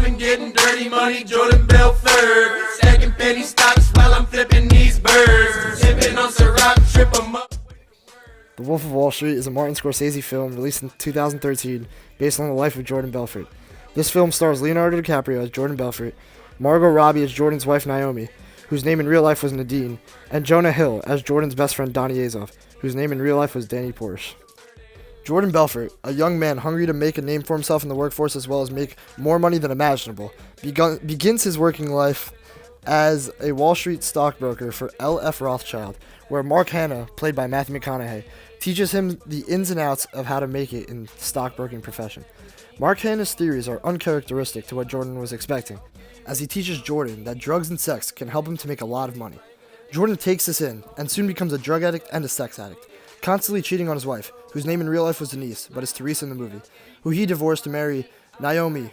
been getting dirty money, Jordan Belfort. Stacking penny stocks while I'm flipping these birds. Sipping on Ciroc, trip 'em up. The Wolf of Wall Street is a Martin Scorsese film released in 2013 based on the life of Jordan Belfort. This film stars Leonardo DiCaprio as Jordan Belfort, Margot Robbie as Jordan's wife Naomi, whose name in real life was Nadine, and Jonah Hill as Jordan's best friend Donnie Azoff, whose name in real life was Danny Porsche. Jordan Belfort, a young man hungry to make a name for himself in the workforce as well as make more money than imaginable, begins his working life as a Wall Street stockbroker for L.F. Rothschild, where Mark Hanna, played by Matthew McConaughey, teaches him the ins and outs of how to make it in the stockbroking profession. Mark Hanna's theories are uncharacteristic to what Jordan was expecting, as he teaches Jordan that drugs and sex can help him to make a lot of money. Jordan takes this in, and soon becomes a drug addict and a sex addict, constantly cheating on his wife, whose name in real life was Denise, but is Teresa in the movie, who he divorced to marry Naomi.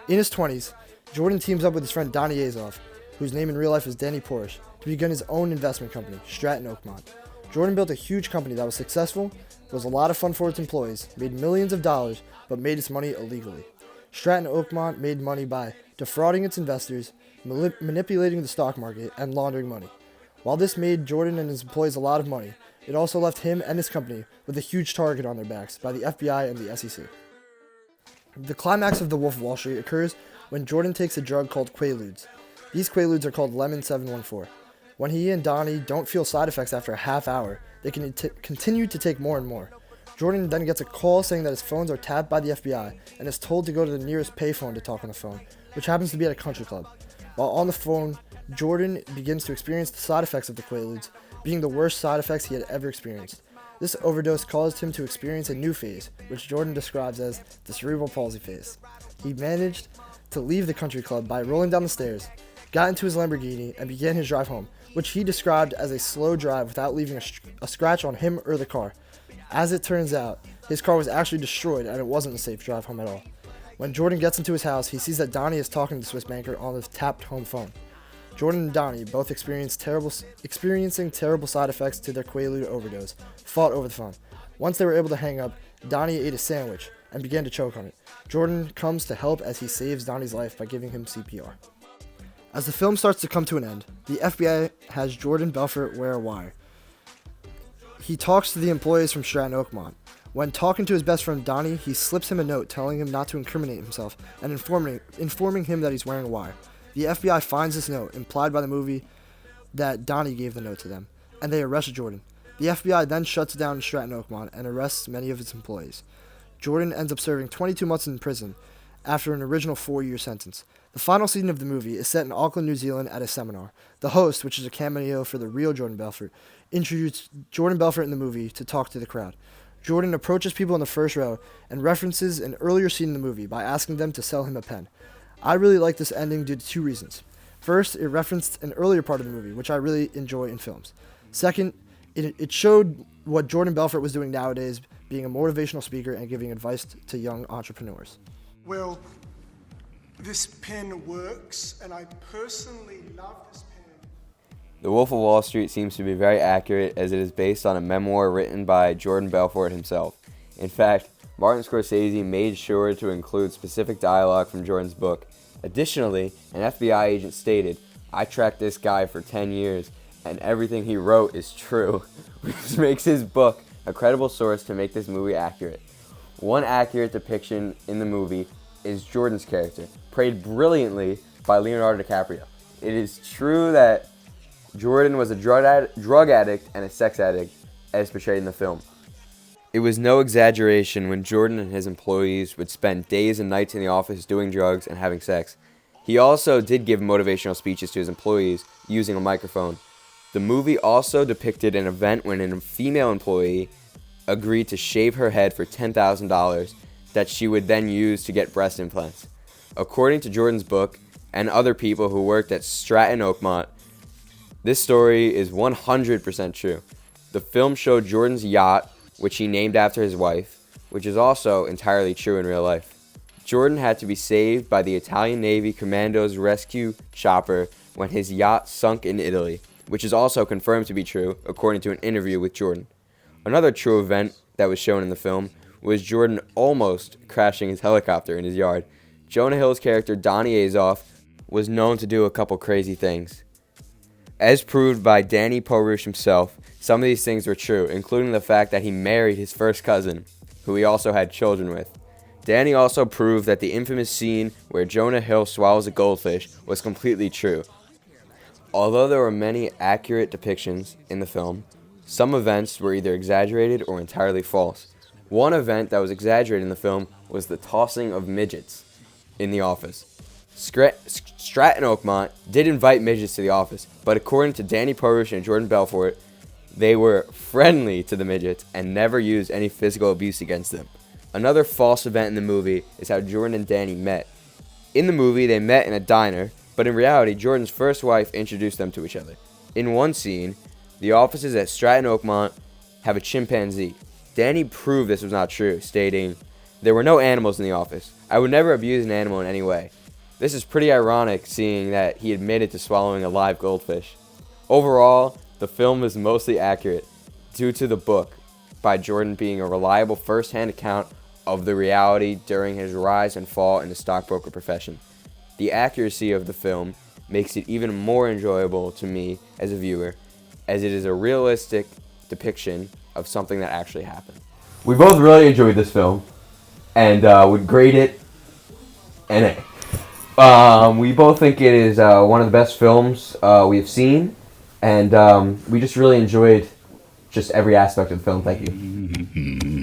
In his 20s, Jordan teams up with his friend Donnie Azoff, whose name in real life is Danny Porsche, to begin his own investment company, Stratton Oakmont. Jordan built a huge company that was successful, was a lot of fun for its employees, made millions of dollars, but made its money illegally. Stratton Oakmont made money by defrauding its investors, manipulating the stock market, and laundering money. While this made Jordan and his employees a lot of money, it also left him and his company with a huge target on their backs by the FBI and the SEC. The climax of The Wolf of Wall Street occurs when Jordan takes a drug called Quaaludes. These Quaaludes are called Lemon 714. When he and Donnie don't feel side effects after a half hour, they can continue to take more and more. Jordan then gets a call saying that his phones are tapped by the FBI and is told to go to the nearest payphone to talk on the phone, which happens to be at a country club. While on the phone, Jordan begins to experience the side effects of the Quaaludes, being the worst side effects he had ever experienced. This overdose caused him to experience a new phase, which Jordan describes as the cerebral palsy phase. He managed to leave the country club by rolling down the stairs, got into his Lamborghini, and began his drive home, which he described as a slow drive without leaving a scratch on him or the car. As it turns out, his car was actually destroyed and it wasn't a safe drive home at all. When Jordan gets into his house, he sees that Donnie is talking to the Swiss banker on the tapped home phone. Jordan and Donnie, both experiencing terrible side effects to their Quaalude overdose, fought over the phone. Once they were able to hang up, Donnie ate a sandwich and began to choke on it. Jordan comes to help as he saves Donnie's life by giving him CPR. As the film starts to come to an end, the FBI has Jordan Belfort wear a wire. He talks to the employees from Stratton Oakmont. When talking to his best friend Donnie, he slips him a note telling him not to incriminate himself and informing him that he's wearing a wire. The FBI finds this note, implied by the movie that Donnie gave the note to them, and they arrest Jordan. The FBI then shuts down Stratton Oakmont and arrests many of its employees. Jordan ends up serving 22 months in prison after an original 4-year sentence. The final scene of the movie is set in Auckland, New Zealand at a seminar. The host, which is a cameo for the real Jordan Belfort, introduced Jordan Belfort in the movie to talk to the crowd. Jordan approaches people in the first row and references an earlier scene in the movie by asking them to sell him a pen. I really like this ending due to 2 reasons. First, it referenced an earlier part of the movie, which I really enjoy in films. Second, it showed what Jordan Belfort was doing nowadays, being a motivational speaker and giving advice to young entrepreneurs. Well, this pen works, and I personally love this pen. The Wolf of Wall Street seems to be very accurate as it is based on a memoir written by Jordan Belfort himself. In fact, Martin Scorsese made sure to include specific dialogue from Jordan's book. Additionally, an FBI agent stated, "I tracked this guy for 10 years, and everything he wrote is true," which makes his book a credible source to make this movie accurate. One accurate depiction in the movie is Jordan's character, played brilliantly by Leonardo DiCaprio. It is true that Jordan was a drug addict and a sex addict, as portrayed in the film. It was no exaggeration when Jordan and his employees would spend days and nights in the office doing drugs and having sex. He also did give motivational speeches to his employees using a microphone. The movie also depicted an event when a female employee agreed to shave her head for $10,000 that she would then use to get breast implants. According to Jordan's book and other people who worked at Stratton Oakmont, this story is 100% true. The film showed Jordan's yacht, which he named after his wife, which is also entirely true in real life. Jordan had to be saved by the Italian Navy Commando's rescue chopper when his yacht sunk in Italy, which is also confirmed to be true according to an interview with Jordan. Another true event that was shown in the film was Jordan almost crashing his helicopter in his yard. Jonah Hill's character Donnie Azoff was known to do a couple crazy things. As proved by Danny Porush himself, some of these things were true, including the fact that he married his first cousin, who he also had children with. Danny also proved that the infamous scene where Jonah Hill swallows a goldfish was completely true. Although there were many accurate depictions in the film, some events were either exaggerated or entirely false. One event that was exaggerated in the film was the tossing of midgets in the office. Stratton Oakmont did invite midgets to the office, but according to Danny Porush and Jordan Belfort, they were friendly to the midgets and never used any physical abuse against them. Another false event in the movie is how Jordan and Danny met. In the movie, they met in a diner, but in reality, Jordan's first wife introduced them to each other. In one scene, the offices at Stratton Oakmont have a chimpanzee. Danny proved this was not true, stating, "There were no animals in the office. I would never abuse an animal in any way." This is pretty ironic, seeing that he admitted to swallowing a live goldfish. Overall, the film is mostly accurate due to the book by Jordan being a reliable first-hand account of the reality during his rise and fall in the stockbroker profession. The accuracy of the film makes it even more enjoyable to me as a viewer, as it is a realistic depiction of something that actually happened. We both really enjoyed this film, and would grade it an A. We both think it is one of the best films we've seen, and we just really enjoyed just every aspect of the film. Thank you.